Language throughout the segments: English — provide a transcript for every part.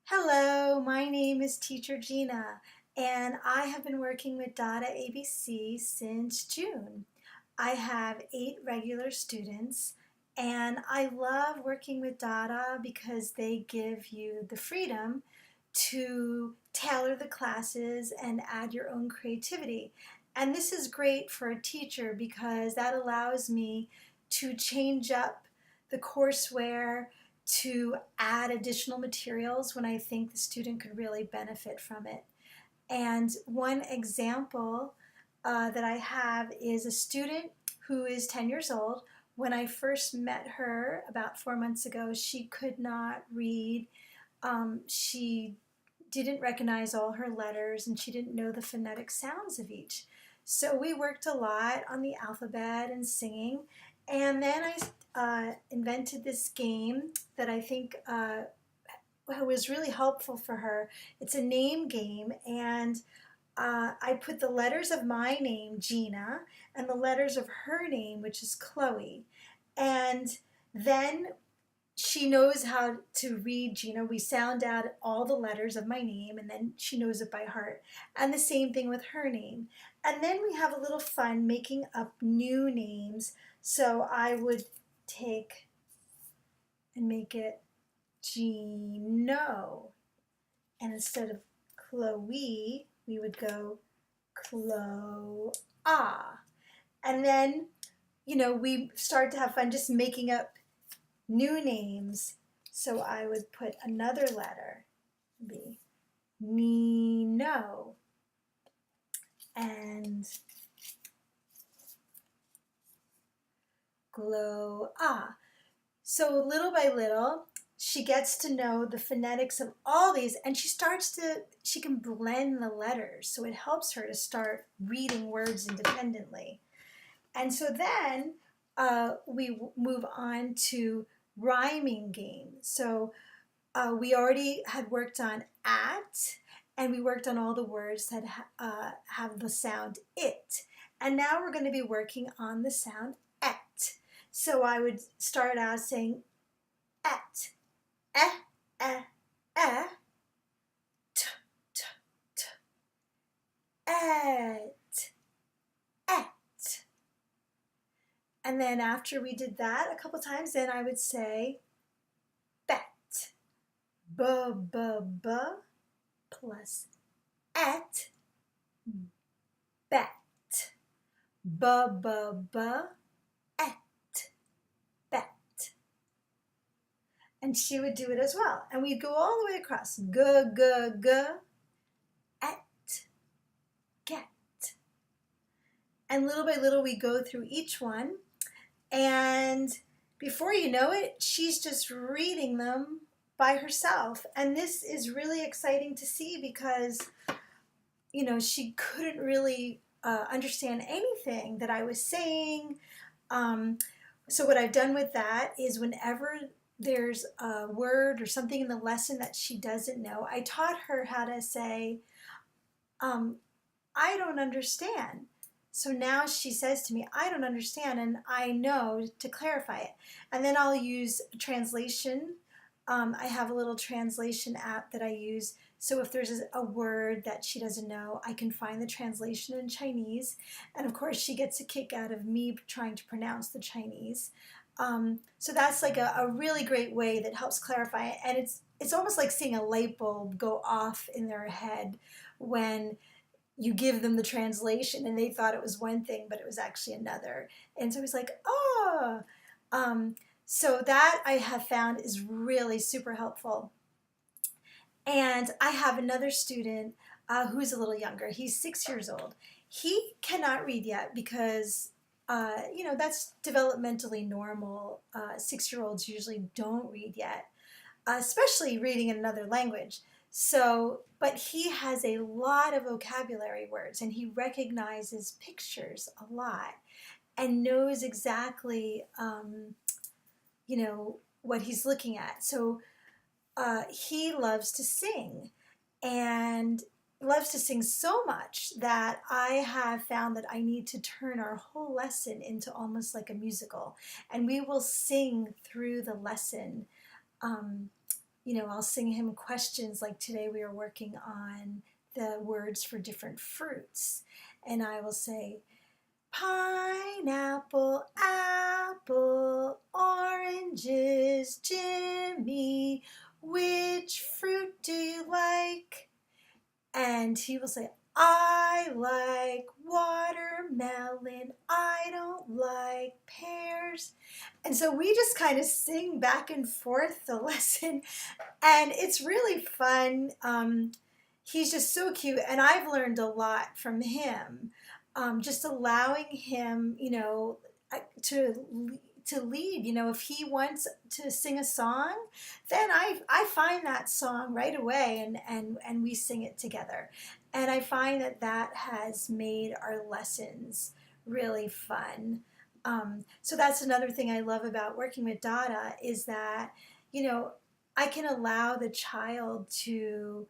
Hello, my name is Teacher Gina, and I have been working with DadaABC since June. I have 8 regular students, and I love working with Dada because they give you the freedom to tailor the classes and add your own creativity. And this is great for a teacher because that allows me to change up the courseware, to add additional materials when I think the student could really benefit from it. And one example that I have is a student who is 10 years old. When I first met her about 4 months ago, she could not read. She didn't recognize all her letters and she didn't know the phonetic sounds of each. So we worked a lot on the alphabet and singing. And then I invented this game that I think was really helpful for her. It's a name game, and I put the letters of my name, Gina, and the letters of her name, which is Chloe. And then she knows how to read Gina. We sound out all the letters of my name, and then she knows it by heart. And the same thing with her name. And then we have a little fun making up new names. So I would take and make it Gino. And instead of Chloe, we would go Chloa. And then, we start to have fun just making up new names. So I would put another letter, be Nino, and Gloa. So little by little, she gets to know the phonetics of all these, and she can blend the letters. So it helps her to start reading words independently. And so then we move on to rhyming games. So we already had worked on at, and we worked on all the words that have the sound it. And now we're going to be working on the sound et. So I would start out saying et, eh, t, t, t, et, et. And then after we did that a couple times, then I would say bet, b, plus et, bet, b, et, bet. And she would do it as well. And we'd go all the way across. G, et, get. And little by little we go through each one. And before you know it, she's just reading them by herself. And this is really exciting to see because, she couldn't really understand anything that I was saying. So what I've done with that is whenever there's a word or something in the lesson that she doesn't know, I taught her how to say, I don't understand. So now she says to me, I don't understand, and I know to clarify it. And then I'll use translation. I have a little translation app that I use. So if there's a word that she doesn't know, I can find the translation in Chinese. And of course, she gets a kick out of me trying to pronounce the Chinese. So that's like a really great way that helps clarify it. And it's almost like seeing a light bulb go off in their head when you give them the translation and they thought it was one thing, but it was actually another. And so it's like, oh. So that I have found is really super helpful. And I have another student who's a little younger. He's 6 years old. He cannot read yet because that's developmentally normal. 6-year-olds usually don't read yet, especially reading in another language. So, but he has a lot of vocabulary words and he recognizes pictures a lot and knows exactly, what he's looking at. So he loves to sing and loves to sing so much that I have found that I need to turn our whole lesson into almost like a musical. And we will sing through the lesson I'll sing him questions like today we are working on the words for different fruits. And I will say, pineapple, apple, oranges, Jimmy, which fruit do you like? And he will say, I like watermelon, I don't like pears. And so we just kind of sing back and forth the lesson, and it's really fun. He's just so cute, and I've learned a lot from him. Just allowing him, to lead. If he wants to sing a song, then I find that song right away, and we sing it together. And I find that has made our lessons really fun. So that's another thing I love about working with Dada, is that, I can allow the child to,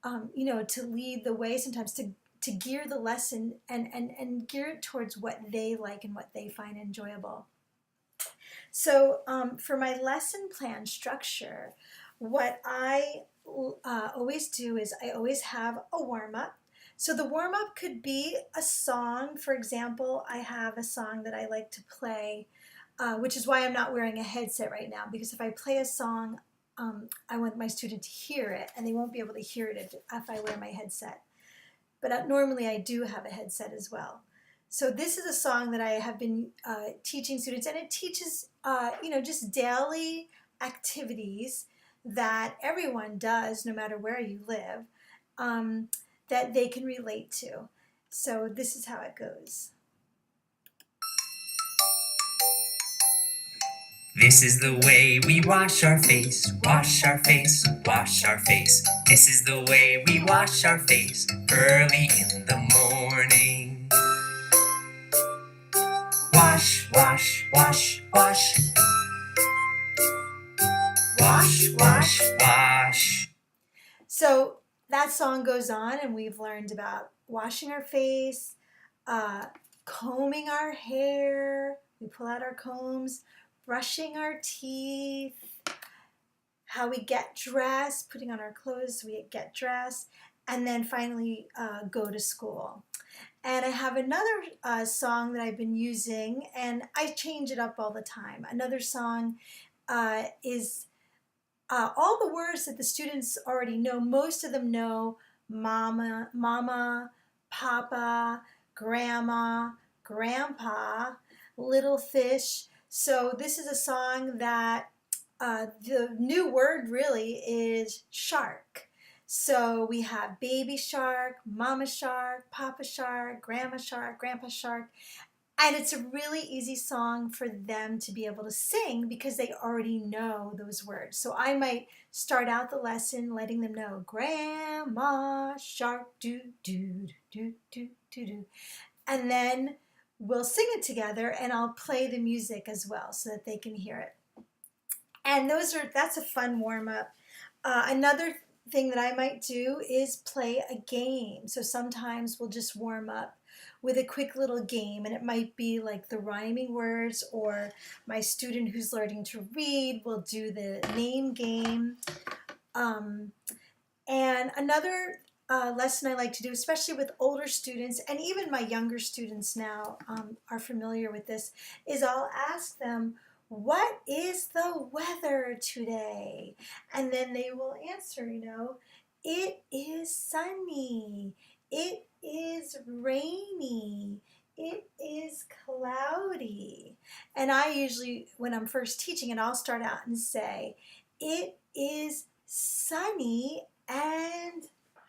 to lead the way sometimes, to gear the lesson and gear it towards what they like and what they find enjoyable. So for my lesson plan structure, what I always do is I always have a warm-up. So the warm-up could be a song. For example, I have a song that I like to play, which is why I'm not wearing a headset right now, because if I play a song, I want my student to hear it, and they won't be able to hear it if I wear my headset. But normally I do have a headset as well. So this is a song that I have been teaching students, and it teaches, just daily activities that everyone does, no matter where you live, that they can relate to. So this is how it goes. This is the way we wash our face, wash our face, wash our face. This is the way we wash our face early in the morning. Wash, wash, wash, wash. Wash, wash, wash. So that song goes on, and we've learned about washing our face, combing our hair, we pull out our combs, brushing our teeth, how we get dressed, putting on our clothes so we get dressed, and then finally go to school. And I have another song that I've been using, and I change it up all the time. Another song is all the words that the students already know. Most of them know mama, papa, grandma, grandpa, little fish. So this is a song that the new word really is shark. So we have baby shark, mama shark, papa shark, grandpa shark. And it's a really easy song for them to be able to sing because they already know those words. So I might start out the lesson letting them know, grandma shark, do, do, do, do, do, do. And then we'll sing it together, and I'll play the music as well so that they can hear it. And that's a fun warm-up. Another thing that I might do is play a game. So sometimes we'll just warm up with a quick little game, and it might be like the rhyming words, or my student who's learning to read will do the name game. And another lesson I like to do, especially with older students, and even my younger students now are familiar with this, is I'll ask them, what is the weather today? And then they will answer, it is sunny, it is rainy, it is cloudy. And I usually, when I'm first teaching it, I'll start out and say, it is sunny and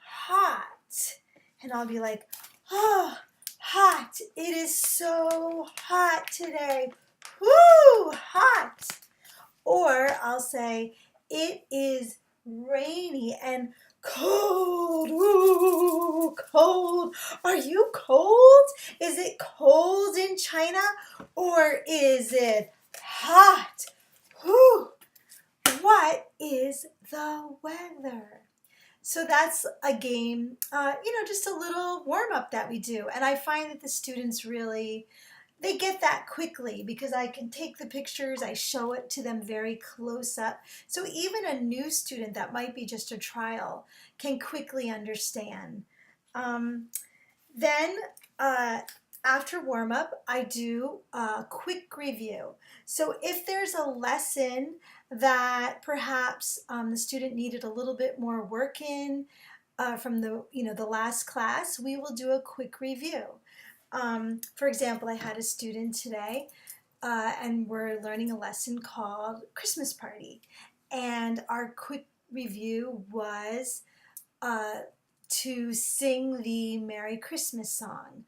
hot. And I'll be like, oh, hot. It is so hot today. Woo, hot. Or I'll say, it is rainy and cold. Ooh, cold. Are you cold? Is it cold in China, or is it hot? Whew. What is the weather? So that's a game, just a little warm-up that we do. And I find that the students really they get that quickly because I can take the pictures, I show it to them very close up. So even a new student that might be just a trial can quickly understand. Um, then after warm up, I do a quick review. So if there's a lesson that perhaps the student needed a little bit more work in from the last class, we will do a quick review. For example, I had a student today and we're learning a lesson called Christmas Party. And our quick review was to sing the Merry Christmas song.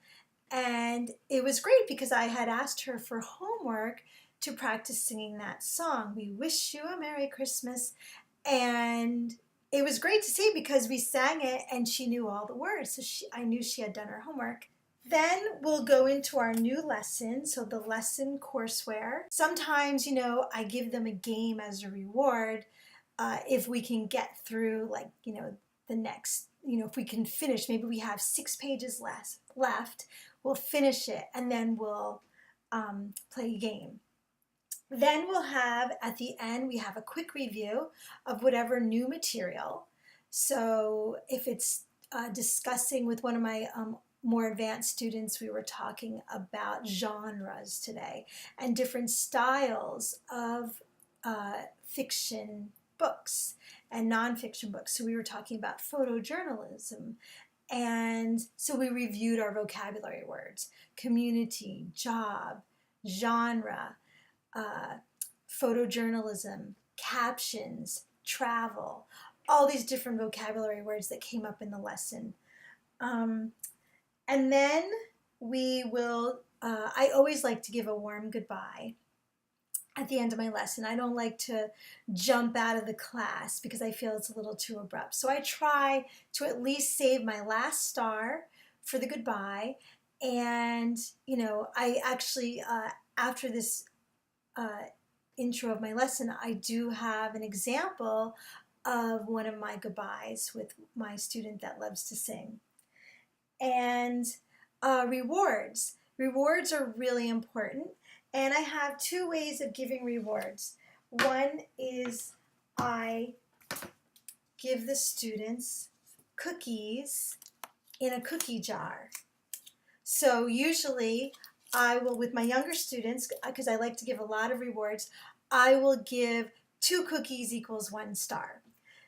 And it was great because I had asked her for homework to practice singing that song. We wish you a Merry Christmas. And it was great to see because we sang it and she knew all the words. So I knew she had done her homework. Then we'll go into our new lesson, so the lesson courseware. Sometimes, I give them a game as a reward if we can get through, the next, if we can finish. Maybe we have 6 pages left. We'll finish it, and then we'll play a game. Then we'll have, at the end, we have a quick review of whatever new material. So if it's discussing with one of my more advanced students, we were talking about genres today and different styles of fiction books and nonfiction books. So we were talking about photojournalism. And so we reviewed our vocabulary words: community, job, genre, photojournalism, captions, travel, all these different vocabulary words that came up in the lesson. And then we will, I always like to give a warm goodbye at the end of my lesson. I don't like to jump out of the class because I feel it's a little too abrupt. So I try to at least save my last star for the goodbye. And, I actually, after this intro of my lesson, I do have an example of one of my goodbyes with my student that loves to sing. And rewards. Rewards are really important. And I have 2 ways of giving rewards. One is I give the students cookies in a cookie jar. So usually I will, with my younger students, because I like to give a lot of rewards, I will give 2 cookies equals 1 star.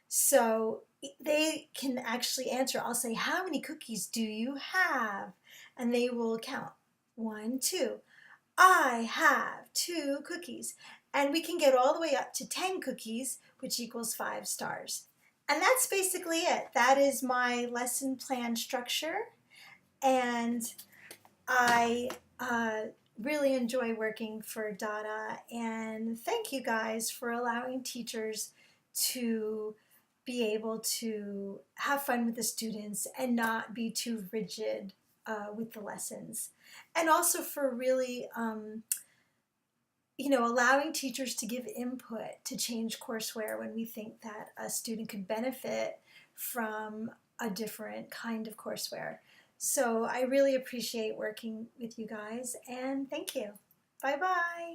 So they can actually answer. I'll say, how many cookies do you have? And they will count. 1, 2. I have 2 cookies. And we can get all the way up to 10 cookies, which equals 5 stars. And that's basically it. That is my lesson plan structure. And I really enjoy working for Dada. And thank you guys for allowing teachers to be able to have fun with the students and not be too rigid with the lessons. And also for really, allowing teachers to give input to change courseware when we think that a student could benefit from a different kind of courseware. So I really appreciate working with you guys, and thank you. Bye-bye.